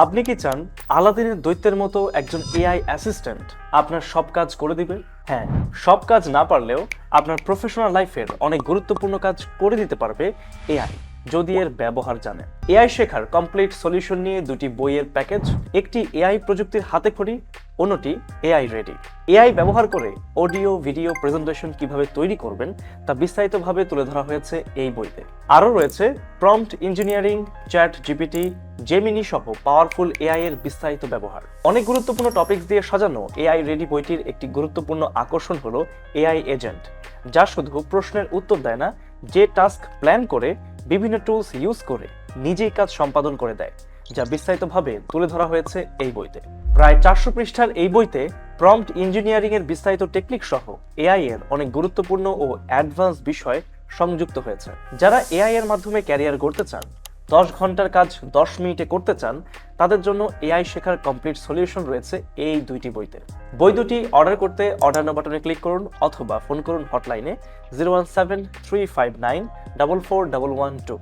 আপনি কি চান আলাদিনের দৈত্যের মতো একজন এআই অ্যাসিস্ট্যান্ট আপনার সব কাজ করে দিবে? হ্যাঁ, সব কাজ না পারলেও আপনার প্রফেশনাল লাইফের অনেক গুরুত্বপূর্ণ কাজ করে দিতে পারবে এআই, যদি এর ব্যবহার জানেন। এআই শেখার কমপ্লিট সলিউশন নিয়ে দুটি বইয়ের প্যাকেজ, একটি এআই প্রযুক্তির হাতেখড়ি, অন্যটি এআই রেডি। এআই ব্যবহার করে অডিও ভিডিও প্রেজেন্টেশন কিভাবে তৈরি করবেন তা বিস্তারিতভাবে তুলে ধরা হয়েছে এই বইতে। আরও রয়েছে prompt engineering, chat GPT, Gemini সহ পাওয়ারফুল এআই এর বিস্তারিত ব্যবহার। অনেক গুরুত্বপূর্ণ টপিকস দিয়ে সাজানো এআই রেডি বইটির একটি গুরুত্বপূর্ণ আকর্ষণ হলো এআই এজেন্ট, যা শুধু প্রশ্নের উত্তর দেয় না, যে টাস্ক প্ল্যান করে বিভিন্ন টুলস ইউজ করে নিজেই কাজ সম্পাদন করে দেয়, যা বিস্তারিতভাবে তুলে ধরা হয়েছে এই বইতে। প্রায় 400 পৃষ্ঠার এই বইতে প্রম্পট ইঞ্জিনিয়ারিং এর বিস্তারিত টেকনিক সহ এআই এর অনেক গুরুত্বপূর্ণ ও অ্যাডভান্স বিষয় সংযুক্ত হয়েছে। যারা এআই এর মাধ্যমে ক্যারিয়ার গড়তে চান, 10 ঘন্টার কাজ 10 মিনিটে করতে চান, তাদের জন্য এআই শেখার কমপ্লিট সলিউশন রয়েছে এই দুইটি বইতে। বই দুটি অর্ডার করতে অর্ডার নাও বাটনে ক্লিক করুন অথবা ফোন করুন হটলাইনে 01735944112।